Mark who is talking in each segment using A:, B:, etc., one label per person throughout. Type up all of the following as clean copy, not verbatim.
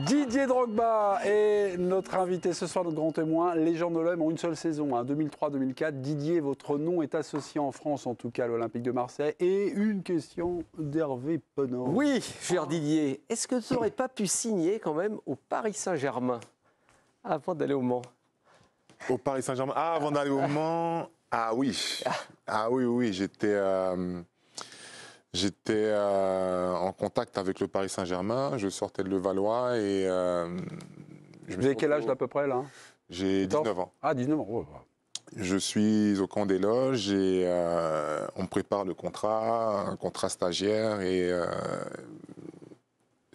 A: Didier Drogba est notre invité ce soir, notre grand témoin. Légende de l'OM en une seule saison, 2003-2004. Didier, votre nom est associé en France, en tout cas à l'Olympique de Marseille. Et une question d'Hervé Penaud.
B: Oui, cher Didier, est-ce que tu n'aurais pas pu signer quand même au Paris Saint-Germain avant d'aller au Mans?
C: Au Paris Saint-Germain. Ah, avant d'aller au Mans. Ah oui. Ah oui, oui, j'étais en contact avec le Paris Saint-Germain. Je sortais de Levallois et
A: Vous avez quel âge à peu près là?
C: J'ai 19 ans.
A: Ah, 19 ans. Oh.
C: Je suis au camp des loges et on me prépare le contrat, un contrat stagiaire et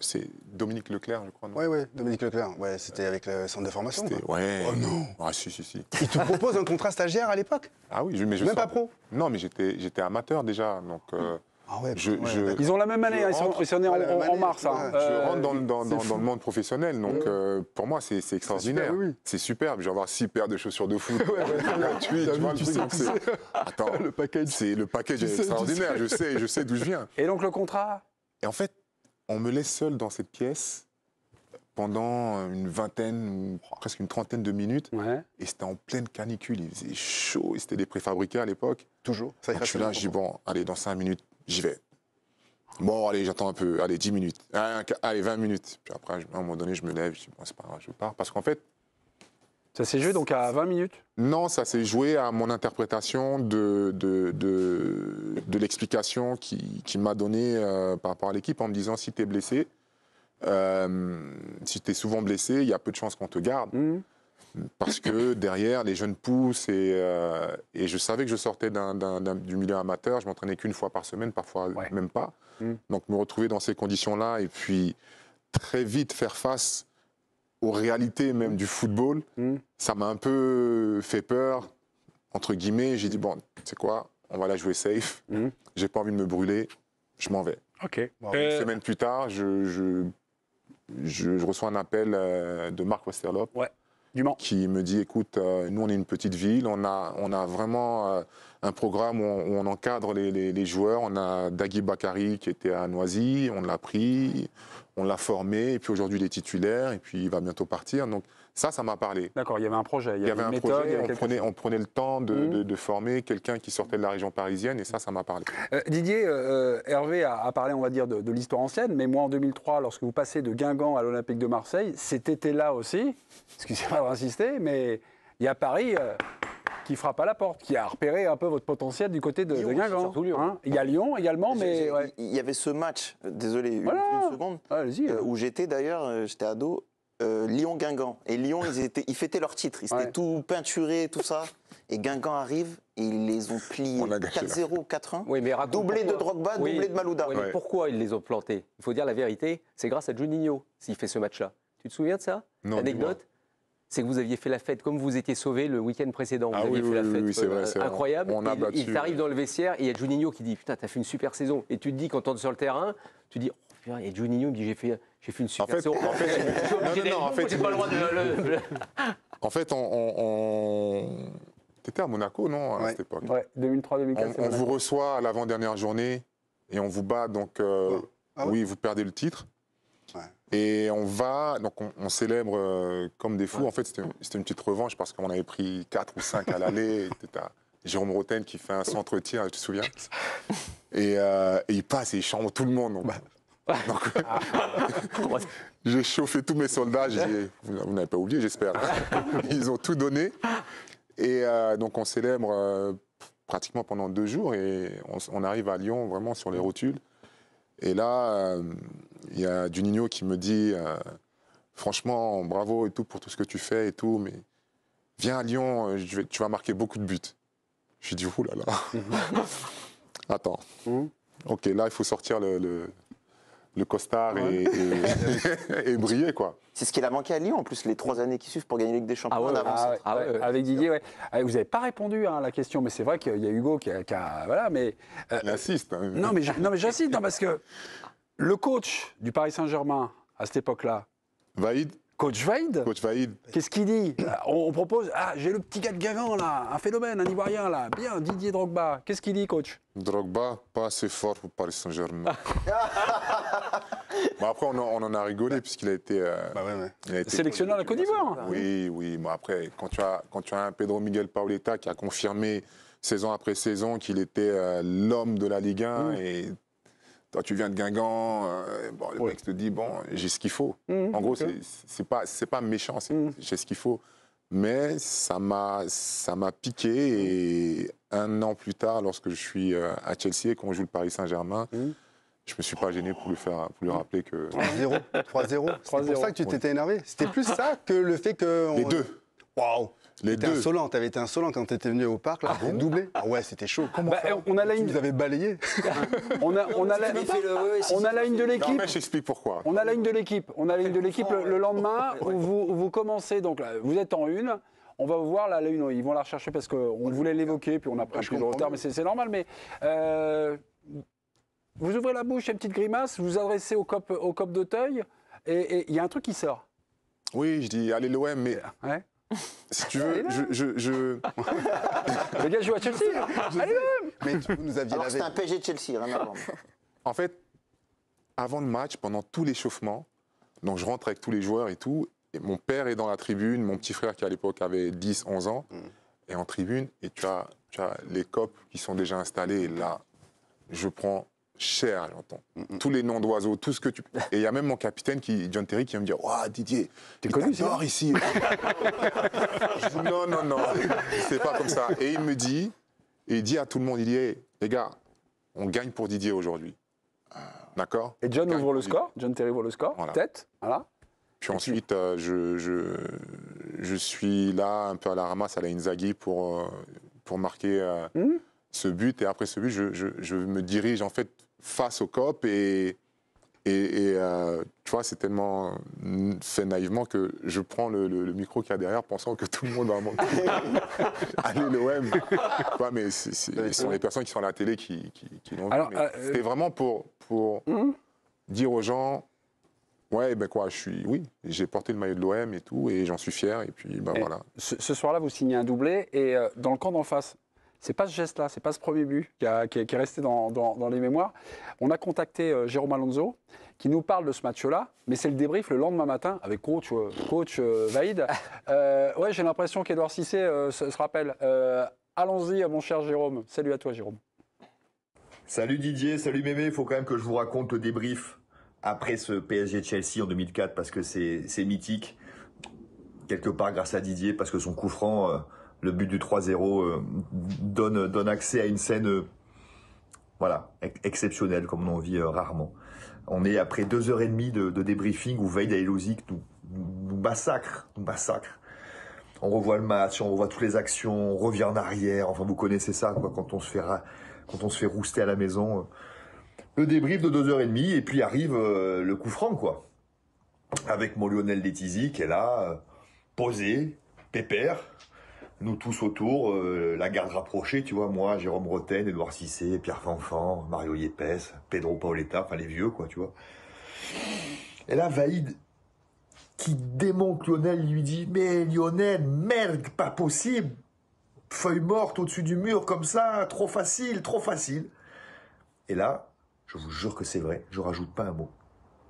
C: c'est Dominique Leclerc, je crois.
D: Oui, oui, Dominique Leclerc. Ouais, c'était avec le centre de formation. Quoi.
C: Ouais.
D: Oh non.
C: Ah si.
D: Il te propose un contrat stagiaire à l'époque?
C: Ah oui, mais je
D: Même pas pro?
C: Non, mais j'étais amateur déjà, donc.
D: Ah ouais,
A: Ils ont la même année, ils sont nés en mars. Hein.
C: Je rentre dans le monde professionnel, donc pour moi c'est extraordinaire.
D: Super, oui.
C: C'est superbe, je vais avoir 6 paires de chaussures de foot. gratuites, tu vois, le truc, donc attends, le package est extraordinaire, je sais d'où je viens.
A: Et donc le contrat?
C: Et en fait, on me laisse seul dans cette pièce pendant une vingtaine, presque une trentaine de minutes.
A: Ouais.
C: Et c'était en pleine canicule, il faisait chaud, et c'était des préfabriqués à l'époque.
D: Toujours. Ça
C: Donc je suis là, je dis bon, allez, dans 5 minutes, j'y vais. Bon, allez, j'attends un peu, allez, 10 minutes, allez, 20 minutes. Puis après, à un moment donné, je me lève, je dis bon, c'est pas grave, je pars. Parce qu'en fait...
A: Ça s'est joué donc à 20 minutes?
C: Non, ça s'est joué à mon interprétation de l'explication qu'il m'a donnée par rapport à l'équipe en me disant si tu es blessé, si tu es souvent blessé, il y a peu de chances qu'on te garde. Parce que derrière, les jeunes poussent et je savais que je sortais du milieu amateur. Je m'entraînais qu'une fois par semaine, parfois même pas. Donc me retrouver dans ces conditions-là et puis très vite faire face aux réalités même du football, ça m'a un peu fait peur, entre guillemets. J'ai dit, bon, tu sais quoi, on va la jouer safe. J'ai pas envie de me brûler, je m'en vais.
A: Ok.
C: Bon, une semaine plus tard, je reçois un appel de Marc Westerlop.
A: Ouais. Du Mans.
C: Qui me dit, écoute, nous on est une petite ville, on a vraiment un programme où on encadre les joueurs. On a Dagui Bakary qui était à Noisy, on l'a pris, on l'a formé, et puis aujourd'hui il est titulaire, et puis il va bientôt partir. Donc ça m'a parlé.
A: D'accord, il y avait un projet,
C: il y avait
A: une
C: un
A: méthode,
C: projet, on prenait le temps de former quelqu'un qui sortait de la région parisienne, et ça m'a parlé.
A: Didier, Hervé a parlé, on va dire, de l'histoire ancienne, mais moi en 2003, lorsque vous passez de Guingamp à l'Olympique de Marseille, cet été-là aussi, excusez-moi d'insister, mais il y a Paris qui frappe à la porte, qui a repéré un peu votre potentiel du côté de Guingamp.
B: Surtout Lyon.
A: Hein, il y a Lyon également, mais... Ouais.
E: Il y avait ce match, désolé, une seconde, où j'étais d'ailleurs, j'étais ado, Lyon-Guingamp. Et Lyon, ils fêtaient leur titre, ils étaient tout peinturés, tout ça. Et Guingamp arrive et ils les ont pliés 4-0, 4-1.
B: Oui, mais
E: doublé de Drogba, doublé de Malouda.
B: Oui, mais pourquoi ils les ont plantés? Il faut dire la vérité, c'est grâce à Juninho s'il fait ce match-là. Tu te souviens de ça?
C: Non.
B: L'anecdote, c'est que vous aviez fait la fête comme vous étiez sauvé le week-end précédent. Vous aviez fait la fête
C: c'est vrai,
B: incroyable.
C: On a battu.
B: Il t'arrive dans le vestiaire et il y a Juninho qui dit putain, t'as fait une super saison. Et tu te dis, quand tu es sur le terrain, tu dis oh, putain, et Juninho me dit j'ai fait une super saison.
C: En fait,
B: j'ai pas le droit de.
C: En fait, t'étais à Monaco, non, à cette époque?
A: Ouais, 2003-2004.
C: On vous reçoit à l'avant-dernière journée et on vous bat, donc oui, vous perdez le titre. Ouais. Et on va, donc on célèbre comme des fous. En fait, c'était une petite revanche parce qu'on avait pris 4 ou 5 à l'aller. Jérôme Roten qui fait un centre-tir, tu te souviens? Et il passe et il chambre tout le monde. Donc, j'ai chauffé tous mes soldats. J'ai dit, vous n'avez pas oublié, j'espère. Ils ont tout donné. Et donc on célèbre pratiquement pendant 2 jours et on arrive à Lyon vraiment sur les rotules. Et là, il y a Juninho qui me dit franchement, bravo et tout pour tout ce que tu fais et tout, mais viens à Lyon, tu vas marquer beaucoup de buts. Je dis ouh là là. Attends. Ok, là il faut sortir le costard et briller quoi.
E: C'est ce qu'il a manqué à Lyon en plus les 3 années qui suivent pour gagner la Ligue des Champions.
A: Avec Didier, ouais. Vous n'avez pas répondu à la question, mais c'est vrai qu'il y a Hugo qui a voilà, mais
C: il insiste. Hein.
A: Non mais j'insiste parce que le coach du Paris Saint-Germain à cette époque-là,
C: Vaïd.
A: Coach Vaïd.
C: Coach Vaïd.
A: Qu'est-ce qu'il dit? On propose, j'ai le petit gars de Guingamp là, un phénomène, un Ivoirien là, bien, Didier Drogba. Qu'est-ce qu'il dit, coach?
C: Drogba, pas assez fort pour Paris Saint-Germain. Bon, après, on en a rigolé puisqu'il a été,
A: il a été sélectionneur de la Côte d'Ivoire.
C: Oui. Bon, après, quand tu as un Pedro Miguel Paoletta qui a confirmé saison après saison qu'il était l'homme de la Ligue 1 et toi, tu viens de Guingamp, le mec te dit, j'ai ce qu'il faut. En gros, c'est pas méchant, j'ai ce qu'il faut. Mais ça m'a piqué et un an plus tard, lorsque je suis à Chelsea et qu'on joue le Paris Saint-Germain, je me suis pas gêné pour lui rappeler que...
D: 3-0. C'est pour ça que tu t'étais énervé. C'était plus ça que le fait que...
C: Les deux.
D: Waouh.
C: Les deux.
D: T'avais été insolent quand t'étais venu au parc, là, t'es doublé. Ah ouais, c'était chaud. Comment ça
A: on a la ligne.
D: Vous avez balayé.
A: On a la ligne de l'équipe.
C: Non, mais j'explique pourquoi.
A: On a la ligne de l'équipe. On a la ligne de l'équipe le lendemain où vous commencez. Donc là, vous êtes en une. On va vous voir la une. Ils vont la rechercher parce qu'on voulait l'évoquer, puis on a pris un peu de retard, mais c'est normal. Mais vous ouvrez la bouche, une petite grimace, vous vous adressez au COP d'Auteuil, et il y a un truc qui sort.
C: Oui, je dis allez l'OM, mais
A: ouais.
C: Si tu veux,
A: Le gars joue à Chelsea. Allez l'OM.
D: Mais vous nous aviez
E: Alors c'était un PSG Chelsea, rien à voir.
C: En fait, avant le match, pendant tout l'échauffement, donc je rentre avec tous les joueurs et tout, et mon père est dans la tribune, mon petit frère qui à l'époque avait 10-11 ans, est en tribune, et tu as les copes qui sont déjà installés, et là, je prends cher, j'entends. Tous les noms d'oiseaux, tout ce que tu... Et il y a même mon capitaine, John Terry, qui va me dire « Ouah, Didier, t'es connu ici !» Je dis « Non, c'est pas comme ça. » Et il dit à tout le monde, il dit hey, « Les gars, on gagne pour Didier aujourd'hui. » D'accord?
A: Et John ouvre le score, John Terry ouvre le score,
C: voilà.
A: Tête, voilà.
C: Puis ensuite, je suis là, un peu à la ramasse à la Inzaghi pour marquer ce but. Et après ce but, je me dirige en fait face au COP et tu vois, c'est tellement fait naïvement que je prends le micro qu'il y a derrière pensant que tout le monde va monter. Allez l'OM. Mais ce sont les personnes qui sont à la télé qui l'ont vu. C'était vraiment pour dire aux gens, ouais, j'ai porté le maillot de l'OM et tout, et j'en suis fier. Et puis, voilà.
A: Ce soir-là, vous signez un doublé, et dans le camp d'en face, c'est pas ce geste-là, c'est pas ce premier but qui est resté dans les mémoires. On a contacté Jérôme Alonso, qui nous parle de ce match-là, mais c'est le débrief le lendemain matin avec coach Vaïd. Ouais, j'ai l'impression qu'Edouard Cissé se rappelle. Allons-y, mon cher Jérôme. Salut à toi, Jérôme.
F: Salut Didier, salut Mémé. Il faut quand même que je vous raconte le débrief après ce PSG Chelsea en 2004, parce que c'est mythique. Quelque part grâce à Didier, parce que son coup franc... le but du 3-0 donne accès à une scène exceptionnelle, comme on en vit rarement. On est après 2h30 de débriefing où Vaïd Halilhodzic nous massacre. On revoit le match, on revoit toutes les actions, on revient en arrière. Enfin, vous connaissez ça, quoi, quand on se fait rouster à la maison. Le débrief de 2h30, et puis arrive le coup franc, quoi. Avec mon Lionel Letizy qui est là, posé, pépère. Nous tous autour, la garde rapprochée, tu vois, moi, Jérôme Roten, Edouard Cissé, Pierre Fanfan, Mario Yepes, Pedro Paoletta, enfin les vieux, quoi, tu vois. Et là, Vaïd, qui démonte Lionel, il lui dit « Mais Lionel, merde, pas possible, feuille morte au-dessus du mur comme ça, trop facile. » Et là, je vous jure que c'est vrai, je rajoute pas un mot.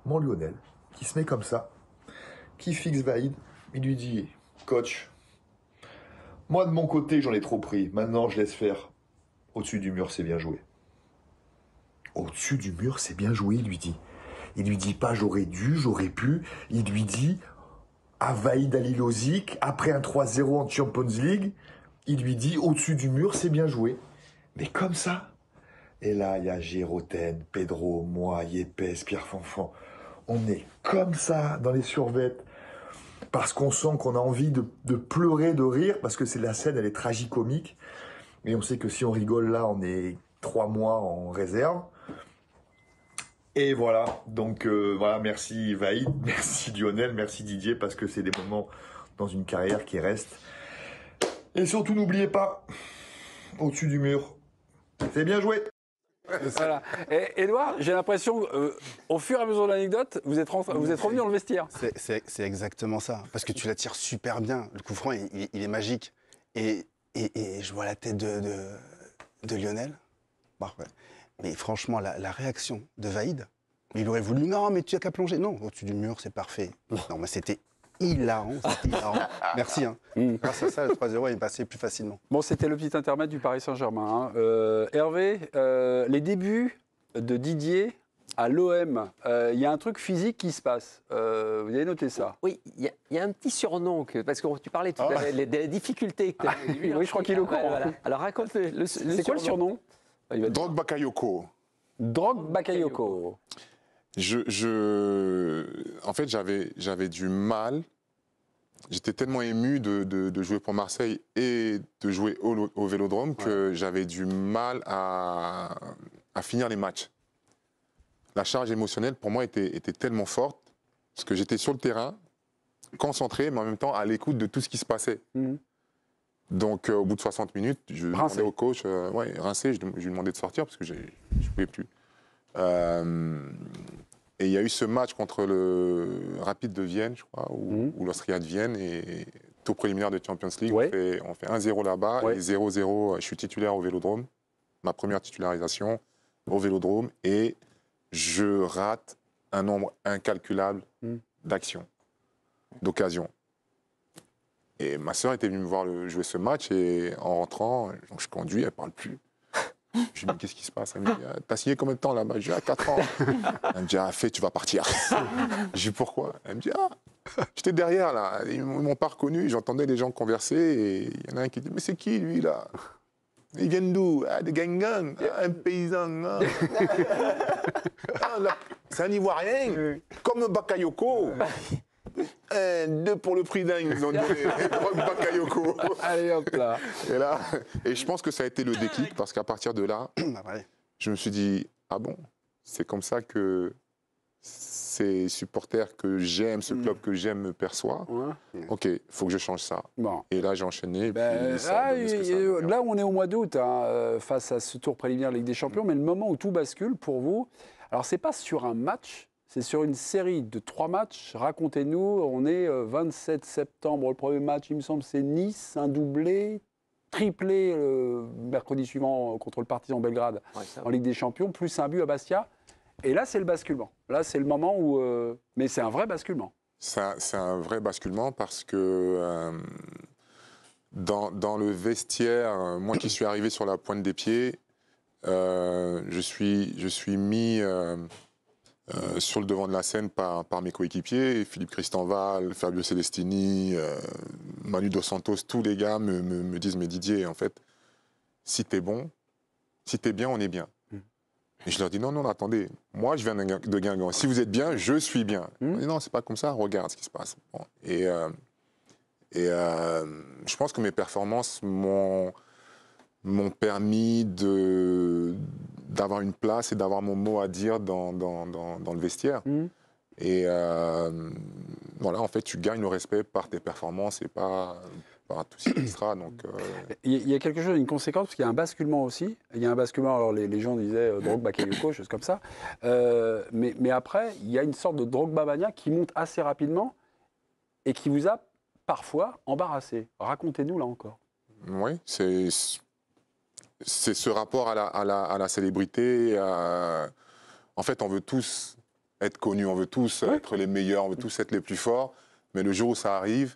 F: Mon Lionel, qui se met comme ça, qui fixe Vaïd, il lui dit « Coach, moi, de mon côté, j'en ai trop pris. Maintenant, je laisse faire. Au-dessus du mur, c'est bien joué. » Au-dessus du mur, c'est bien joué, il lui dit. Il lui dit pas j'aurais dû, j'aurais pu. Il lui dit à Vaïd Halilhodzic, après un 3-0 en Champions League, il lui dit au-dessus du mur, c'est bien joué. Mais comme ça. Et là, il y a Géroten, Pedro, moi, Yepes, Pierre Fanfan. On est comme ça dans les survêtes. Parce qu'on sent qu'on a envie de pleurer, de rire, parce que la scène, elle est tragicomique. Et on sait que si on rigole là, on est 3 mois en réserve. Et voilà, donc voilà, merci Vaïd, merci Lionel, merci Didier, parce que c'est des moments dans une carrière qui restent. Et surtout, n'oubliez pas, au-dessus du mur, c'est bien joué.
A: Voilà. Et Édouard, j'ai l'impression, au fur et à mesure de l'anecdote, vous êtes revenu dans le vestiaire.
D: C'est exactement ça. Parce que tu la tires super bien. Le coup franc, il est magique. Et je vois la tête de Lionel. Parfait. Mais franchement, la réaction de Vaïd, il aurait voulu, non, mais tu as qu'à plonger. Non, au-dessus du mur, c'est parfait. Non, mais c'était hilarant. Merci. Hein. Grâce à ça, le 3-0 est passé plus facilement.
A: Bon, c'était le petit intermède du Paris Saint-Germain. Hein. Hervé, les débuts de Didier à l'OM, il y a un truc physique qui se passe. Vous avez noté ça?
B: Oui, il y a un petit surnom, parce que tu parlais tout à l'heure des difficultés que tu as eues.
A: Oui, je crois qu'il est au courant.
B: Voilà. Alors raconte
A: c'est quoi le surnom?
C: Drogba Bakayoko.
A: Drogba Bakayoko.
C: En fait, j'avais du mal. J'étais tellement ému de jouer pour Marseille et de jouer au Vélodrome que j'avais du mal à finir les matchs. La charge émotionnelle, pour moi, était tellement forte parce que j'étais sur le terrain, concentré, mais en même temps à l'écoute de tout ce qui se passait. Donc, au bout de 60 minutes, je demandais au coach, rincé, je lui demandais de sortir parce que je ne pouvais plus. Et il y a eu ce match contre le Rapid de Vienne, je crois, ou l'Austria de Vienne, et tout préliminaire de Champions League. On fait 1-0 là-bas et 0-0. Je suis titulaire au Vélodrome, ma première titularisation au Vélodrome, et je rate un nombre incalculable d'actions, d'occasions. Et ma sœur était venue me voir jouer ce match, et en rentrant, donc je conduis, elle ne parle plus. Je lui dis, mais qu'est-ce qui se passe? Elle me dit, t'as signé combien de temps là-bas? Je dis, 4 ans. Elle me dit, fait, tu vas partir. Je dis, pourquoi? Elle me dit, j'étais derrière là, ils m'ont pas reconnu, j'entendais les gens converser, et il y en a un qui dit, mais c'est qui lui là? Ils viennent d'où? Des gangang, un paysan. C'est un Ivoirien, comme Bakayoko. 2 pour le prix d'un, ils ont donné Bakayoko.
A: Allez hop là.
C: Et je pense que ça a été le déclic, parce qu'à partir de là, je me suis dit, ah bon, c'est comme ça que ces supporters que j'aime, ce club que j'aime me perçoit. Ok, il faut que je change ça. Bon. Et là, j'ai enchaîné.
A: Là, on est au mois d'août, face à ce tour préliminaire Ligue des Champions, mais le moment où tout bascule pour vous, alors c'est pas sur un match, c'est sur une série de 3 matchs. Racontez-nous, on est 27 septembre, le premier match, il me semble, c'est Nice, un doublé, triplé mercredi suivant contre le Partizan Belgrade en Ligue des Champions, plus un but à Bastia. Et là, c'est le basculement. Là, c'est le moment où... mais c'est un vrai basculement.
C: C'est un vrai basculement parce que dans le vestiaire, moi qui suis arrivé sur la pointe des pieds, je suis mis... sur le devant de la scène par mes coéquipiers, Philippe Cristanval, Fabio Celestini, Manu Dos Santos, tous les gars me disent, mais Didier, en fait, si t'es bon, si t'es bien, on est bien. Et je leur dis, non, attendez, moi je viens de Guingamp, si vous êtes bien, je suis bien. Ils disent, non, c'est pas comme ça, regarde ce qui se passe. Bon. Et je pense que mes performances m'ont permis d'avoir une place et d'avoir mon mot à dire dans le vestiaire. Et voilà, en fait, tu gagnes le respect par tes performances et pas par tout ce qui est extra. Donc,
A: il y a quelque chose, une conséquence, parce qu'il y a un basculement aussi. Il y a un basculement, alors les gens disaient Drogba Bakayoko, choses comme ça. Mais après, il y a une sorte de Drogba mania qui monte assez rapidement et qui vous a parfois embarrassé. Racontez-nous là encore.
C: Oui, c'est ce rapport à la célébrité. En fait, on veut tous être connus, on veut tous être les meilleurs, on veut tous être les plus forts. Mais le jour où ça arrive,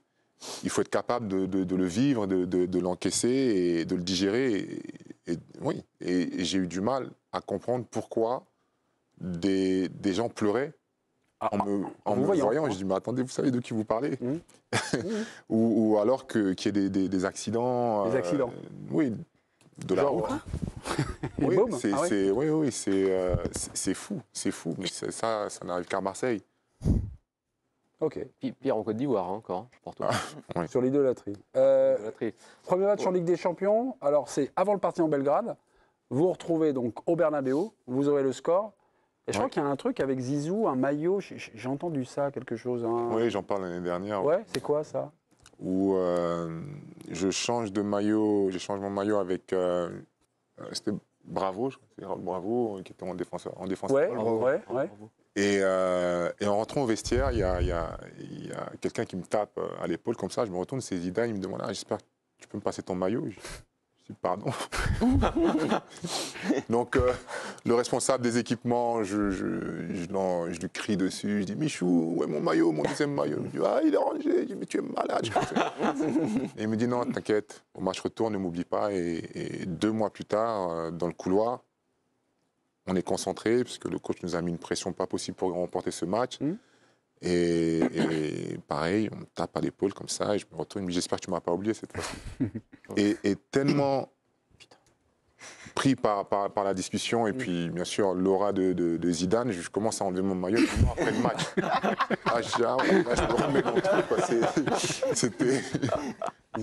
C: il faut être capable de le vivre, de l'encaisser et de le digérer. Et j'ai eu du mal à comprendre pourquoi des gens pleuraient en me voyant. Je dis, mais attendez, vous savez de qui vous parlez? ou alors qu'il y ait des accidents.
A: Des accidents.
C: Oui, de la route. Oui, c'est fou, mais ça n'arrive qu'à Marseille.
A: Ok.
B: Pire en Côte d'Ivoire encore, pour toi.
A: Sur l'idolâtrie. Premier match en Ligue des Champions, alors c'est avant le Partizan Belgrade, vous vous retrouvez donc au Bernabéu, vous aurez le score, et je crois qu'il y a un truc avec Zizou, un maillot, j'ai entendu ça, quelque chose.
C: Oui, j'en parle l'année dernière.
A: Ouais, c'est quoi ça?
C: Où je change de maillot, j'échange mon maillot avec... c'était Bravo, je crois que c'est Raoul Bravo, qui était en défenseur.
A: Ouais.
C: Et en rentrant au vestiaire, il y a quelqu'un qui me tape à l'épaule comme ça. Je me retourne, c'est Zidane. Il me demande j'espère que tu peux me passer ton maillot. Je dis pardon. Donc le responsable des équipements, je lui crie dessus. Je dis Michou, où est mon maillot, mon deuxième maillot? Il me dit il est rangé. Je dis mais tu es malade. Et il me dit non, t'inquiète, au match retour, ne m'oublie pas. Et 2 mois plus tard, dans le couloir, on est concentré, puisque le coach nous a mis une pression pas possible pour remporter ce match. Et pareil, on me tape à l'épaule comme ça, et je me retourne, il me dit j'espère que tu ne m'as pas oublié cette fois-ci. et tellement pris par la discussion, et puis bien sûr l'aura de Zidane, je commence à enlever mon maillot après le match. Je me remets dans le truc, quoi. C'est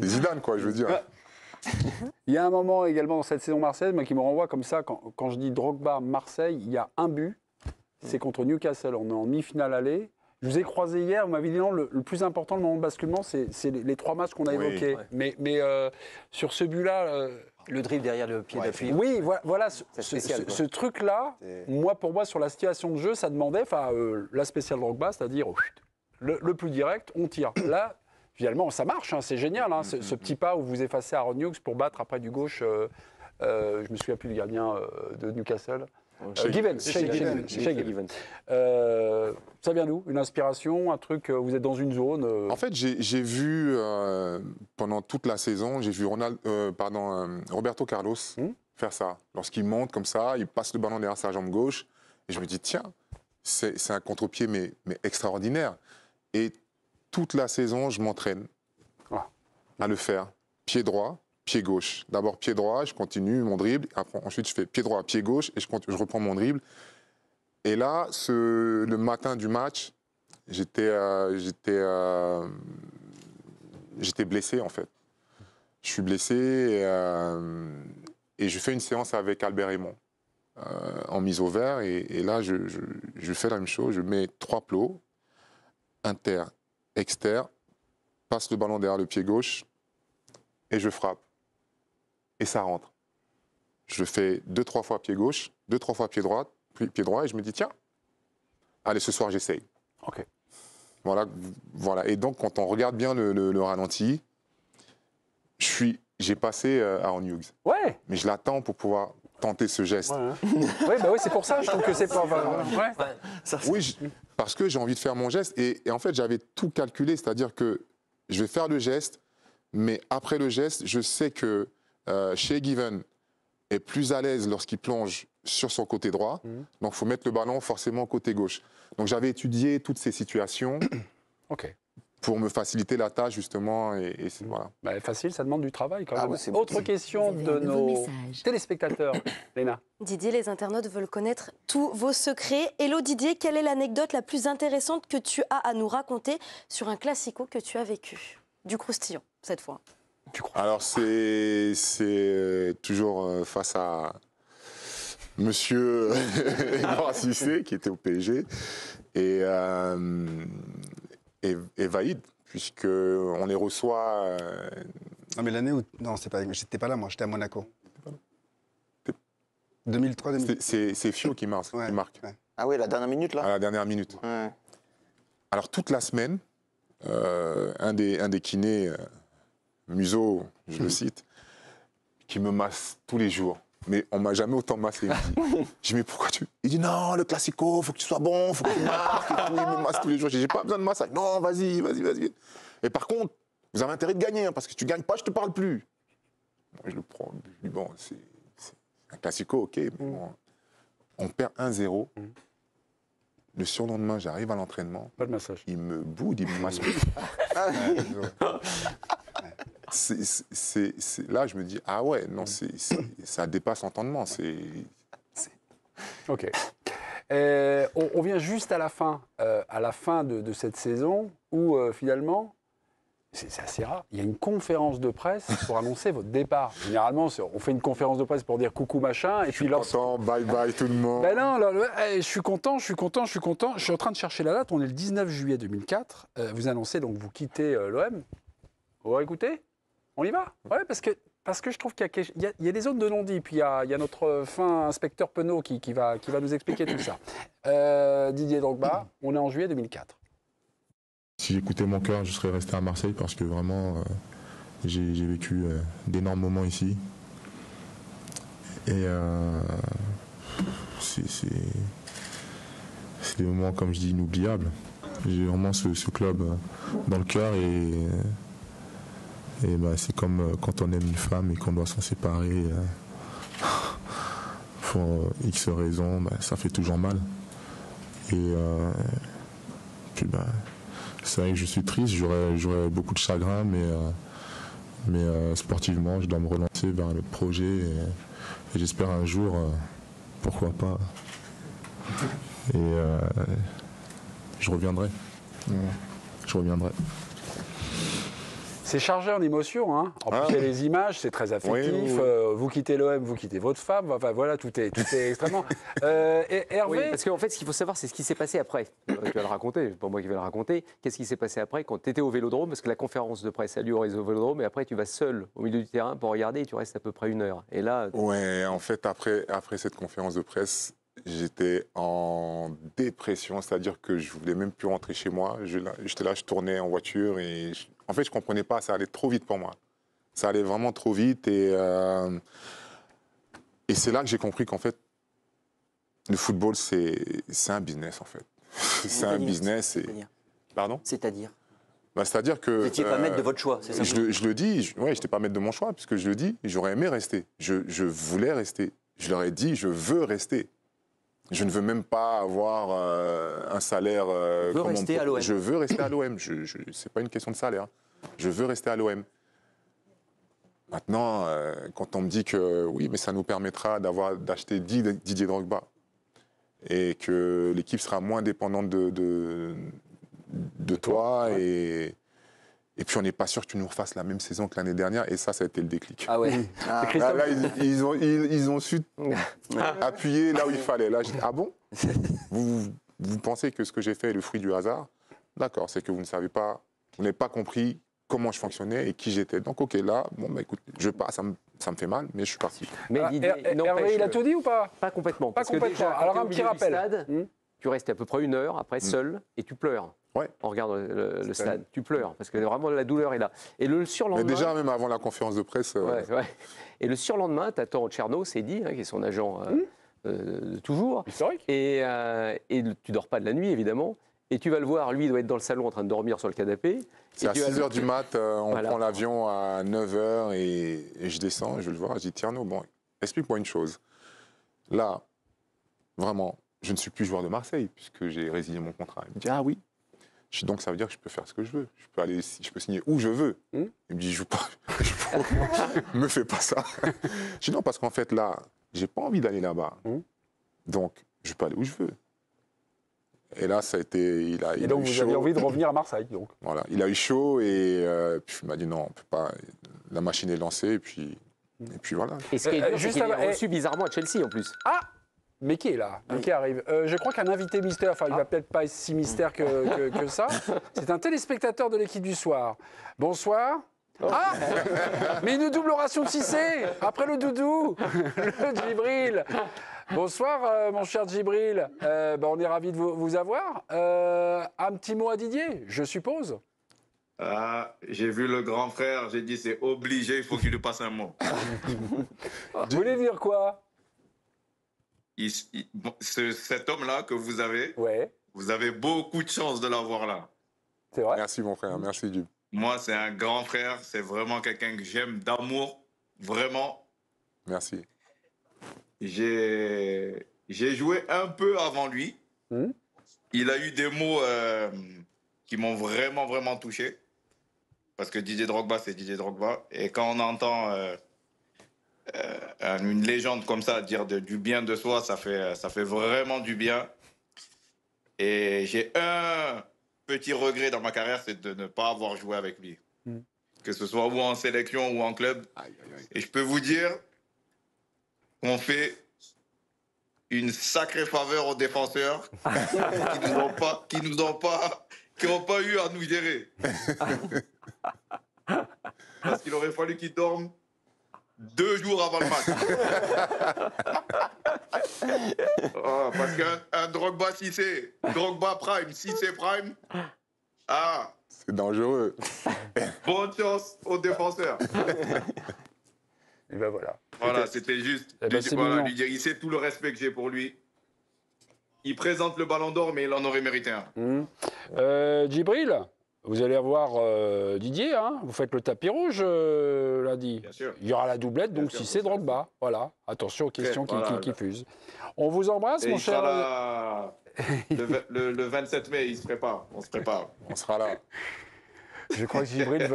C: Zidane, quoi, je veux dire.
A: Il y a un moment également dans cette saison marseillaise qui me renvoie comme ça, quand je dis Drogba Marseille, il y a un but, c'est contre Newcastle, on est en demi-finale aller. Je vous ai croisé hier, vous m'avez dit non, le plus important, le moment de basculement, c'est les 3 matchs qu'on a évoqués. Ouais. Mais sur ce but-là...
B: le dribble derrière le pied d'appui.
A: Oui, voilà, ce truc-là, pour moi, sur la situation de jeu, ça demandait la spéciale Drogba, c'est-à-dire le plus direct, on tire. Là, finalement, ça marche, c'est génial, ce petit pas où vous effacez Aaron Hughes pour battre après du gauche, je me souviens plus du gardien de Newcastle. Given. Ça vient d'où? Une inspiration, un truc, vous êtes dans une zone
C: En fait, j'ai vu, pendant toute la saison, j'ai vu Roberto Carlos faire ça. Lorsqu'il monte comme ça, il passe le ballon derrière sa jambe gauche, et je me dis, tiens, c'est un contre-pied mais extraordinaire. Et toute la saison, je m'entraîne à le faire. Pied droit, pied gauche. D'abord pied droit, je continue mon dribble. Ensuite, je fais pied droit, pied gauche et je reprends mon dribble. Et là, le matin du match, j'étais blessé en fait. Je suis blessé et je fais une séance avec Albert Raymond en mise au vert. Et là, je fais la même chose. Je mets 3 plots, inter, exter, passe le ballon derrière le pied gauche et je frappe. Et ça rentre. Je fais 2-3 fois pied gauche, 2-3 fois pied droit, puis pied droit, et je me dis, tiens, allez, ce soir, j'essaye.
A: Ok.
C: Voilà. Et donc, quand on regarde bien le ralenti, j'ai passé Aaron Hughes.
A: Ouais.
C: Mais je l'attends pour pouvoir tenter ce geste.
A: Ouais, c'est pour ça, je trouve que c'est pas...
C: Oui, parce que j'ai envie de faire mon geste. Et en fait, j'avais tout calculé, c'est-à-dire que je vais faire le geste, mais après le geste, je sais que Shea Given est plus à l'aise lorsqu'il plonge sur son côté droit. Donc, il faut mettre le ballon forcément côté gauche. Donc, j'avais étudié toutes ces situations pour me faciliter la tâche, justement. Et voilà.
A: Facile, ça demande du travail quand même. Autre question de nos téléspectateurs. Léna.
G: Didier, les internautes veulent connaître tous vos secrets. Hello Didier, quelle est l'anecdote la plus intéressante que tu as à nous raconter sur un classico que tu as vécu? Du croustillant, cette fois.
C: Alors, c'est toujours face à Monsieur Edouard Cissé, qui était au PSG, et Vaïd, puisqu'on les reçoit...
D: Non, mais l'année où... Non, j'étais pas là, moi, j'étais à Monaco. 2003, 2004.
C: C'est Fio qui marque.
D: Ouais.
E: Ah oui, la dernière minute, là?
C: À la dernière minute.
E: Ouais.
C: Alors, toute la semaine, un des kinés... Museau, je le cite, qui me masse tous les jours. Mais on ne m'a jamais autant massé. Je dis, mais pourquoi tu... Il dit, non, le classico, il faut que tu sois bon, il faut que tu marques. Et tout. Il me masse tous les jours. Je dis, j'ai pas besoin de massage. Non, vas-y. Et par contre, vous avez intérêt de gagner, parce que si tu ne gagnes pas, je ne te parle plus. Moi, je le prends. Je dis, bon, c'est un classico, ok. Mais bon, on perd 1-0. Le surlendemain, j'arrive à l'entraînement.
A: Pas de massage.
C: Il me boude, il me masse. Là, je me dis, ah ouais, non, ça dépasse l'entendement.
A: Ok. On vient juste à la fin de cette saison où finalement, c'est assez rare, il y a une conférence de presse pour annoncer votre départ. Généralement, on fait une conférence de presse pour dire coucou machin. Et puis
C: content, bye bye tout le monde.
A: Ben non, je suis content. Je suis en train de chercher la date. On est le 19 juillet 2004. Vous annoncez donc vous quittez l'OM. Vous écoutez? On y va? Ouais, parce que parce que je trouve qu'il y a des zones de non-dit, puis il y a notre fin inspecteur Penaud qui va nous expliquer tout ça. Didier Drogba, on est en juillet 2004.
C: Si j'écoutais mon cœur, je serais resté à Marseille parce que vraiment, j'ai vécu d'énormes moments ici. Et c'est des moments, comme je dis, inoubliables. J'ai vraiment ce club dans le cœur et c'est comme quand on aime une femme et qu'on doit s'en séparer pour X raisons, ça fait toujours mal. Et puis c'est vrai que je suis triste, j'aurais beaucoup de chagrin, mais sportivement, je dois me relancer vers le projet et j'espère un jour, pourquoi pas, et je reviendrai. Je reviendrai.
A: C'est chargé en émotions, hein. En plus, il y a les images, c'est très affectif.
C: Oui.
A: Vous quittez l'OM, vous quittez votre femme. Enfin, voilà, tout est extrêmement. Et Hervé.
B: Oui, parce qu'en fait, ce qu'il faut savoir, c'est ce qui s'est passé après. Tu vas le raconter, c'est pas moi qui vais le raconter. Qu'est-ce qui s'est passé après quand tu étais au Vélodrome? Parce que la conférence de presse a lieu au Vélodrome, et après, tu vas seul au milieu du terrain pour regarder et tu restes à peu près 1 heure. Et là.
C: Ouais, en fait, après cette conférence de presse, j'étais en dépression, c'est-à-dire que je voulais même plus rentrer chez moi. J'étais là, je tournais en voiture et en fait, je comprenais pas, ça allait trop vite pour moi. Ça allait vraiment trop vite et c'est là que j'ai compris qu'en fait, le football, c'est un business en fait. C'est un business. Pardon ?
H: C'est-à-dire ?
C: C'est-à-dire que...
H: Vous n'étiez pas maître de votre choix, c'est ça ?
C: Je le dis, je n'étais pas maître de mon choix, puisque je le dis, j'aurais aimé rester. Je voulais rester. Je leur ai dit, je veux rester. Je ne veux même pas avoir un salaire...
H: Je veux rester à l'OM.
C: Je veux rester à l'OM. Ce n'est pas une question de salaire. Je veux rester à l'OM. Maintenant, quand on me dit que oui, mais ça nous permettra d'acheter Didier Drogba et que l'équipe sera moins dépendante de toi et puis on n'est pas sûr que tu nous refasses la même saison que l'année dernière et ça a été le déclic.
H: Ah ouais.
C: Là, ils ont su appuyer là où il fallait. Là, j'ai dit, ah bon, vous pensez que ce que j'ai fait est le fruit du hasard? D'accord, c'est que vous ne savez pas, vous n'avez pas compris comment je fonctionnais et qui j'étais. Donc ok, là, écoute, je pars, ça me fait mal, mais je suis parti.
B: Mais
A: Hervé, il a tout dit ou pas?
B: Pas complètement.
A: Pas
B: parce que
A: complètement.
B: déjà,
A: Alors
B: quand
A: un
B: t'es
A: petit
B: au milieu du
A: rappel.
B: Stade, tu restes à peu près 1 heure, après seul, et tu pleures.
C: Ouais.
B: On regarde le stade, tu pleures, parce que vraiment la douleur est là. Et le surlendemain...
C: Mais déjà, même avant la conférence de presse...
B: Ouais. Et le surlendemain, tu attends Tcherno, c'est dit, qui est son agent toujours.
A: Historique.
B: Et tu dors pas de la nuit, évidemment. Et tu vas le voir, lui, il doit être dans le salon en train de dormir sur le canapé.
C: C'est à 6h du mat, on prend l'avion à 9h et je descends, je le vois, je dis Tierno, bon, explique-moi une chose. Là, vraiment, je ne suis plus joueur de Marseille puisque j'ai résilié mon contrat. Il me dit, ah oui. Je dis, donc ça veut dire que je peux faire ce que je veux. Je peux signer où je veux. Il me dit, joue pas, me fais pas ça. Je dis, non, parce qu'en fait, là, j'ai pas envie d'aller là-bas. Donc, je peux aller où je veux. Et là, ça a été...
A: Et donc, vous avez envie de revenir à Marseille, donc.
C: Voilà, il a eu chaud et puis il m'a dit non, on peut pas. La machine est lancée et puis voilà.
B: Et ce qui est dur, c'est qu'il est reçu bizarrement à Chelsea en plus.
A: Ah, mais qui est là? Qui arrive? Je crois qu'un invité mystère, enfin il va peut-être pas être si mystère que ça, c'est un téléspectateur de l'équipe du soir. Bonsoir. Ah, mais une double ration de Cissé, après le doudou, le Djibril. Bonsoir, mon cher Djibril. On est ravis de vous avoir. Un petit mot à Didier, je suppose.
I: J'ai vu le grand frère, j'ai dit c'est obligé, il faut qu'il lui passe un mot.
A: Vous voulez dire quoi?
I: Cet homme-là que vous avez, vous avez beaucoup de chance de l'avoir là.
A: C'est vrai.
C: Merci mon frère, merci Dieu.
I: Moi, c'est un grand frère, c'est vraiment quelqu'un que j'aime d'amour, vraiment.
C: Merci.
I: J'ai joué un peu avant lui. Il a eu des mots qui m'ont vraiment, vraiment touché. Parce que Didier Drogba, c'est Didier Drogba. Et quand on entend une légende comme ça dire du bien de soi, ça fait vraiment du bien. Et j'ai un petit regret dans ma carrière, c'est de ne pas avoir joué avec lui. Que ce soit ou en sélection ou en club. Et je peux vous dire qu'on fait une sacrée faveur aux défenseurs qui n'ont pas eu à nous gérer. Parce qu'il aurait fallu qu'ils dorment 2 jours avant le match. Oh, parce qu'un Drogba, si c'est Drogba Prime, si c'est Prime,
C: c'est dangereux.
I: Bonne chance aux défenseurs.
A: Et ben voilà.
I: Voilà, c'était juste lui dire, il sait tout le respect que j'ai pour lui. Il présente le Ballon d'Or, mais il en aurait mérité un.
A: Djibril, vous allez revoir Didier, hein, vous faites le tapis rouge lundi.
I: Bien sûr.
A: Il y aura la doublette, donc si c'est Drogba. Voilà, attention aux questions qui fusent. On vous embrasse, mon cher.
I: Le 27 mai, il se prépare. On se prépare.
C: On sera là.
A: Je crois que Djibril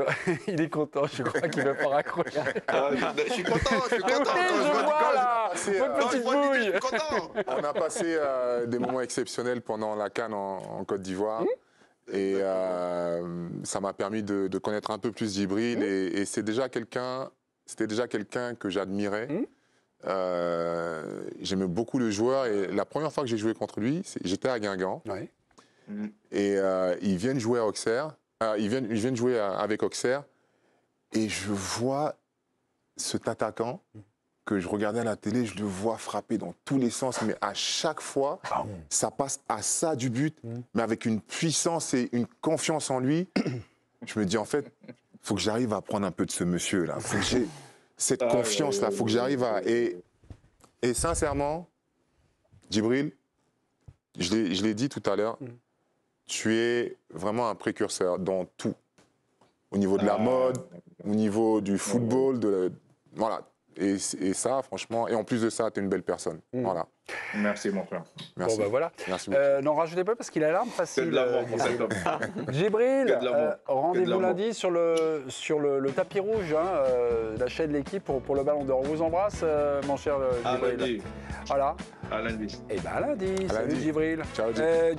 A: il est content, je crois qu'il ne veut pas raccrocher.
I: Je suis content, je suis content.
A: Je vois là, votre petite bouille.
C: On a passé des moments exceptionnels pendant la CAN en Côte d'Ivoire. Et ça m'a permis de connaître un peu plus Djibril. Et c'était déjà quelqu'un que j'admirais. J'aimais beaucoup le joueur. Et la première fois que j'ai joué contre lui, j'étais à Guingamp.
A: Ouais.
C: Et ils viennent jouer à Auxerre. Ils viennent jouer avec Auxerre. Et je vois cet attaquant que je regardais à la télé, je le vois frapper dans tous les sens, mais à chaque fois, ça passe à ça du but, mais avec une puissance et une confiance en lui. Je me dis, en fait, il faut que j'arrive à prendre un peu de ce monsieur-là. Il faut que j'ai cette confiance-là. Il faut que j'arrive à... Et sincèrement, Djibril, je l'ai dit tout à l'heure, tu es vraiment un précurseur dans tout. Au niveau de la mode, au niveau du football, voilà. Et ça, franchement, et en plus de ça, tu es une belle personne. Voilà.
I: Merci, mon frère.
C: Merci.
A: Bon, ben voilà.
C: Merci beaucoup.
A: N'en rajoutez pas parce qu'il a l'arme facile.
I: Que de l'amour pour cet homme.
A: Djibril, rendez-vous lundi sur le tapis rouge, hein, la chaîne de l'équipe pour le Ballon d'Or. On vous embrasse, mon cher Djibril.
I: À lundi.
A: Voilà.
I: À lundi.
A: Et bien à lundi. Salut
C: lundi.
A: Djibril.
C: Ciao, Djibril.